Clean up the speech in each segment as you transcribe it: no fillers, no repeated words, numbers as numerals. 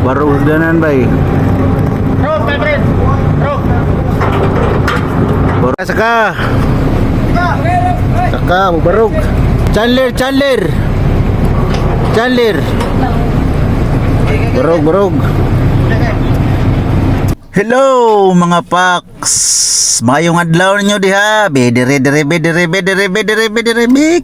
Baru hagdanan bay. Rock, my friend. Rock. Baru saka. Saka barug. Chandler. Barug. Hello mga Pax. Mayong adlaw ninyo diha. Bedere.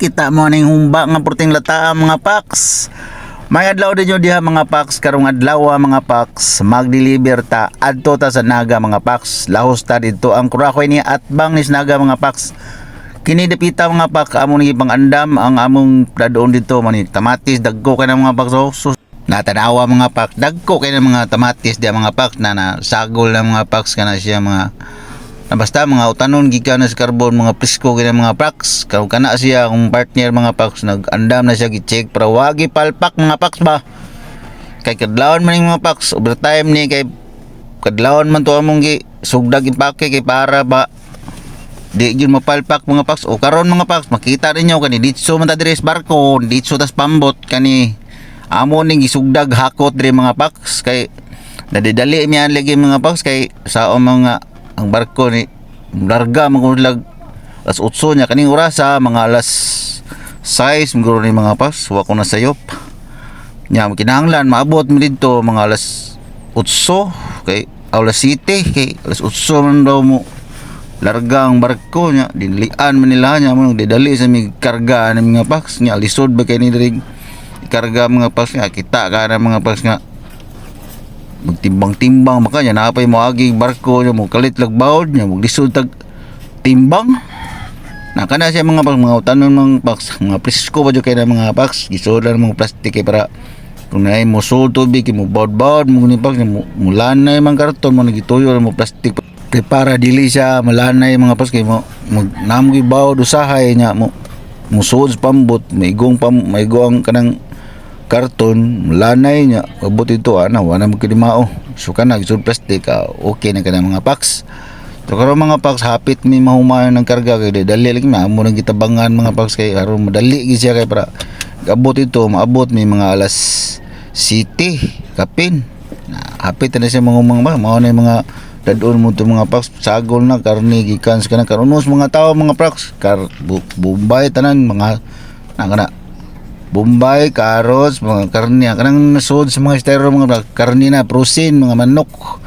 Kita mo ning humba nga puting lata mga Pax. May adlaw din nyo diha mga Pax. Karong adlaw mga Pax, mag-deliver ta adto ta sa Naga mga Pax. Lahos ta dito ang kurakoy ni Atbang ni Naga mga Pax. Kini dapita mga Pax, among nagipang andam ang among dadoon dito mani tamatis dagko kay mga Pax. So natanawa mga Pax, dagko kay mga tamatis diha mga Pax na nasagol na mga Pax kana siya mga basta mga utanon gikan na sa carbon mga presko kay mga Pax. Karon kana siya akong partner mga Pax, nag-andam na siya gi-check para wagi palpak mga Pax ba. Kay kadlawon man mga Pax, overtime ni kay kadlawon man to among gi sugdag impake kay para ba di yun mapalpak mga Pax. O karon mga Pax, makita ninyo kani ditso man ta diri sa barko, ditso tas pambot kani amo ning gisugdag hakot diri mga Pax. Kay nadidali mi lagi mga Pax kay sa mga ang barko ni larga magulag alas 8 nya kaning orasa mga alas 6 miguro ni mga Pax. Wa ko na sayop nya kinahanglan maabot mi didto mga alas 8 kay alas 7 kay alas 8 man daw mo larga ang barko nya dinlian man nila nya mo didali sa mig karga ng mga Pax nya lisod ba kay ni diri karga mga Pax nga kita ka na mga Pax nga magtimbang-timbang makanya napay mo agi barko nya mo kalit lagbawod nya mo lisod tag timbang na kana siya mga Pax, mga utanon mga Pax, mga presko ba jud kay na mga Pax gisodan mga plastic kay para kung naay mo sul tubig mo bawd mo ni Pax mo mulanay man karton mo nagituyo mo plastic kay para dili siya malanay mga Pax kay mo namoy bawd usahay nya mo musud pambot maigong ang kanang karton lanay nya abot ito ana wala mo kidimao so kana gisud plastic okay na kana mga Pax. So karon mga Pax, hapit mi mahumayon ng karga kay dali lagi amo nang gitabangan mga Pax kay aron madali gid siya kay para abot ito maabot mi mga alas 7 kapin na hapit na siya mga mao na mga dadon mo to mga Pax sagol na karne gikan sa kanang karunos mga tao mga Pax Bombay tanan mga kana Bombay, carrots, mga karne, kanang nasod sa mga estero mga karne na, protein, mga manok.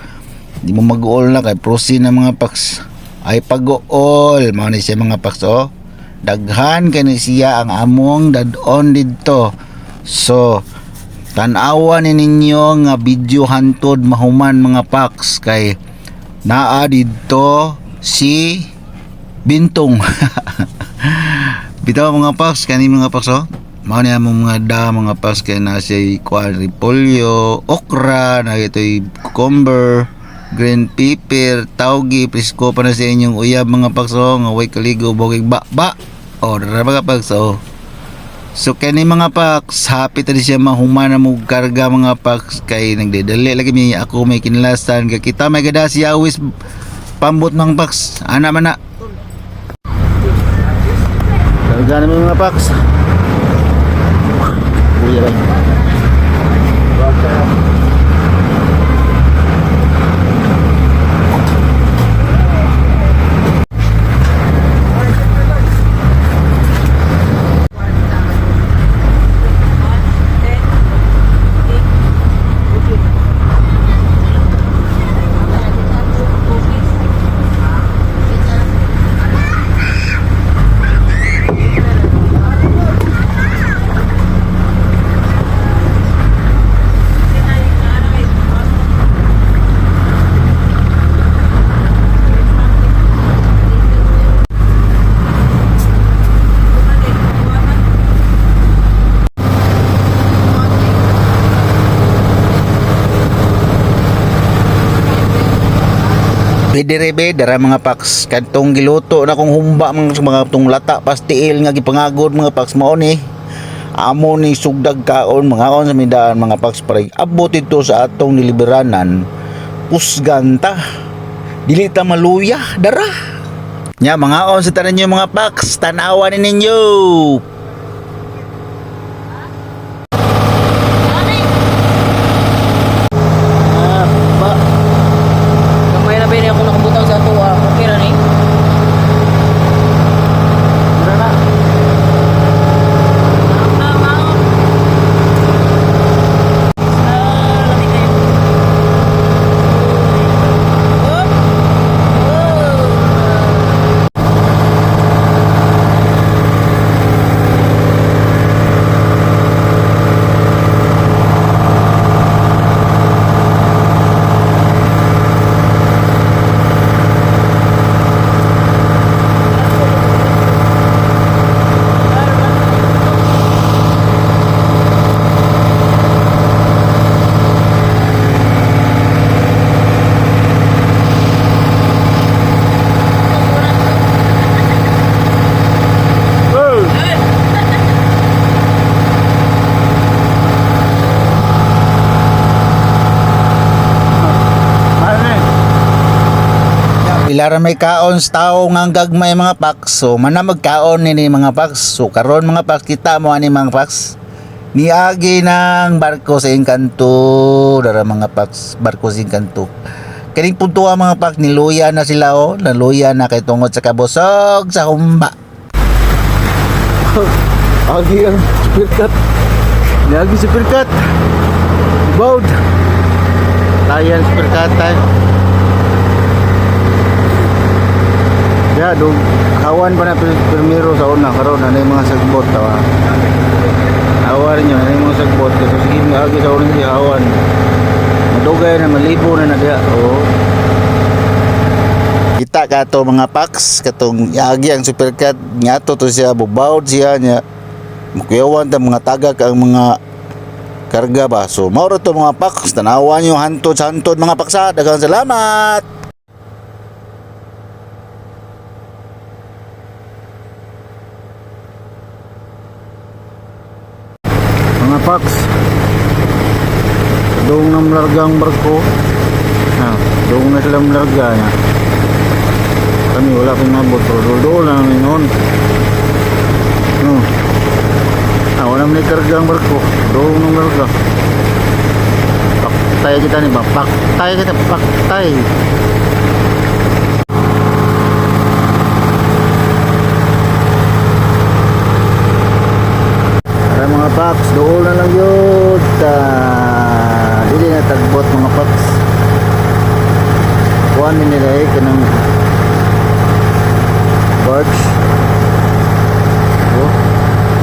Di mo mag-uol na kay protein na mga Pax. Ay pag-uol, mga ni siya mga Pax, oh. Daghan kay ni siya ang among dadon dito. So, tanawa ni ninyo nga video hantod mahuman mga Pax kay naa dito si Bintong. Bitaw mga Pax, kani mga Pax, oh. Mao ni among mga Pax kay na siya kuan repolyo, okra, na ito'y cucumber, green pepper, tawgi, presko pa na sa inyong uyab mga Pax nga way kaligo bogig ba. O dara mga Pax. So kani mga Pax, happy ta siya mahuman na mo karga mga Pax kay nagdedali lagi mi ako may kinlasan kay kita may gada si awis pambot mga Pax. Ana man na. Karga na mga Pax. Kuya lang. Bederebe dara mga Pax, kadtong giluto na kong humba mga tong lata pastiil nga gipangagod mga Pax mao ni amo ni sugdag kaon mga on sa midaan mga Pax para abot ito sa atong niliberanan usganta dili ta maluya dara nya mga on sa tanan nyo mga Pax, tanawa ni ninyo. Pila ra may kaon sa tao nga gagmay mga paks. So man na magkaon ni mga paks. So karon mga paks kita mo ani mga paks. Niagi ng barko sa Encanto, dara mga paks, barko sa Encanto. Kining puntuan mga paks, niluya na sila oh, naluya na kay tungod sa kabusog sa humba. Agi ang supercut. Niagi supercut. Bound. Layan supercut tayo. Ya, dong kawan pa na primero sa una karon ano yung mga sagbot tawa. Awan nyo, ano yung mga sagbot kasi sige nga agi sa una si awan. Madugay na malibo na dia. Oh. Kita ka to mga paks katong agi ang supercut nyato to siya bubawd siya nya. Mukuyawan ta mga tagak ang mga karga ba. So mao to mga paks tanawan nyo hantod mga paksa. Daghang salamat. Mga paks doon na malargang barko doon na sila malarga niya kami wala kong nabot pero doon lang namin noon wala naman ikargang barko doon na malarga paktay kita ni ba paktay kita paktay mga paks, doon na lang yun hindi na tagbot mga paks kuhan din nila kanang barge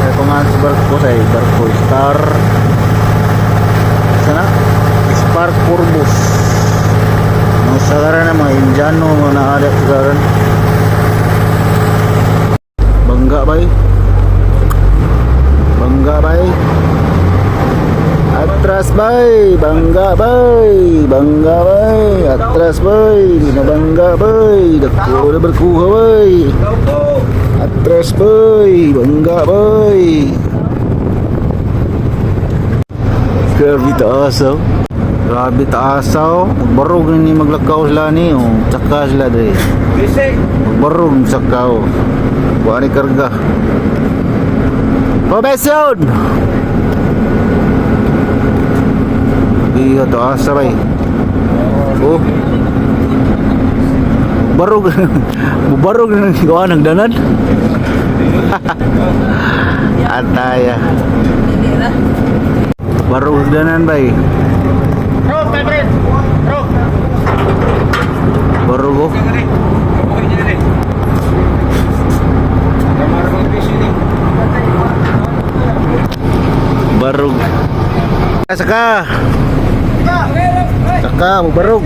ay pangalan sa barko Star sana Spark Purbus mga sagaran na mga Indiano mga naadat sagaran bangga ba bangga bay atras bay bangga bay atras bay di na bangga bay dako na berkuha bay atras bay bangga bay grabe taasaw magbarog na ni maglakaw sila ni tsaka sila dre magbarog tsaka buwan ni karga Poblacion. Iya to asa bay. Oh. Barog. Barog na gawa ng danan. Ataya. Barog danan bay. Rock, my friend. Rock. Barog. Barog. Saka barog.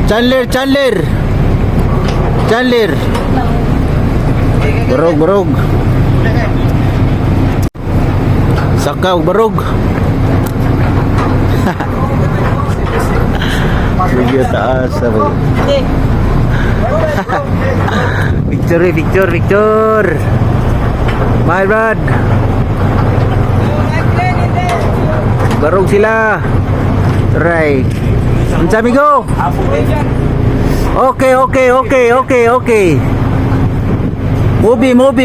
Chandler. Barog. Saka barog. Sige taas sabi. Picture. My brad. Barog sila. Right. Unsa amigo? Okay.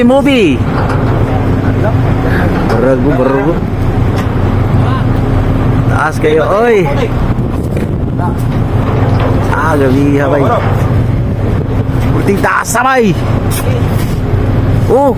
Movie. Barog. Taas kayo, oy. Gabi habay. Puting taas sabay. Oh.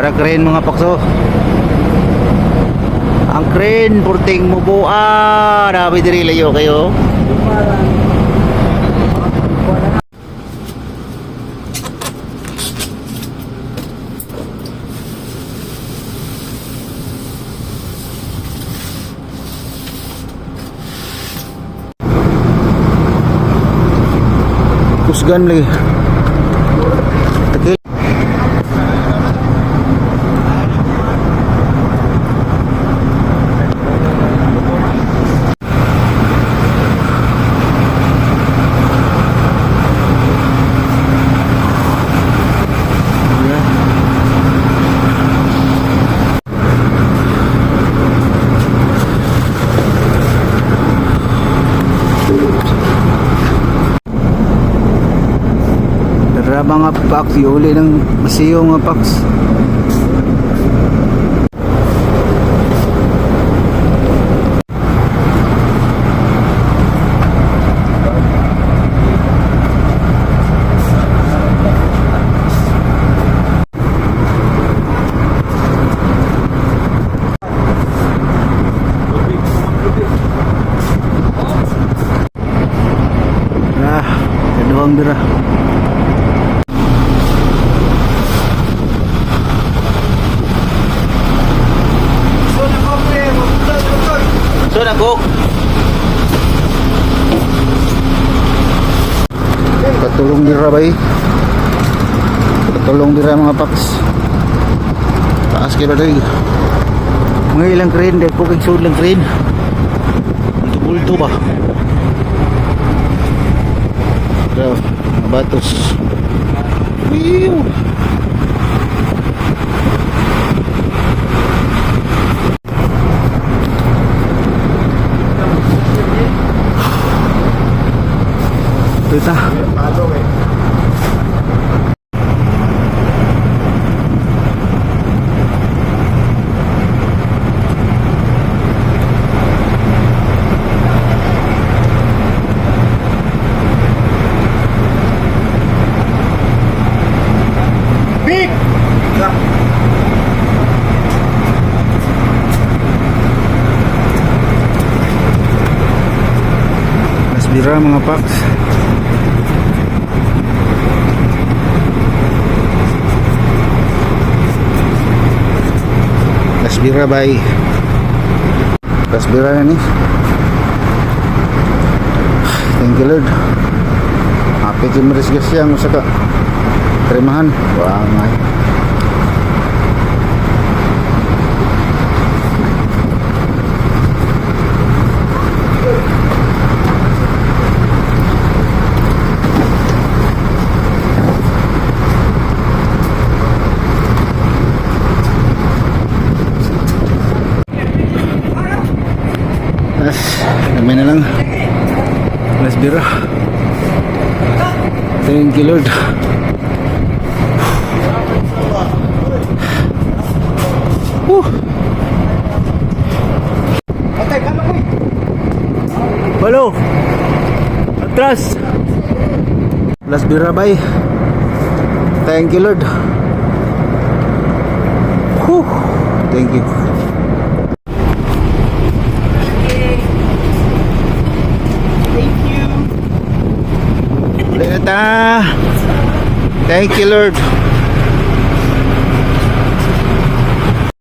Para crane mga pakso. Ang crane purting mubuan. Dapat diri layo kayo. Kusgan lagi. Takil. Tara mga paks, iuli ng masiyo mga paks. Kaduhang dira. So nako. Patulong dira bay. Patulong dira mga paks. Taas kay baday. Mga ilang crane, dahil ko kay sud lang crane. Bulto ba? So, mga batos. Wiyo. Kita. Big! Nasbira mga paks. Nasbira bay. Nasbira na ni. Thank you Lord. Happy Jimris gasyang usa ka. Terimahan. Wangay. Damay na lang. Let's bira. Thank you Lord. Balo. Atras. Let's bira bay. Thank you Lord. Thank you. Thank you Lord.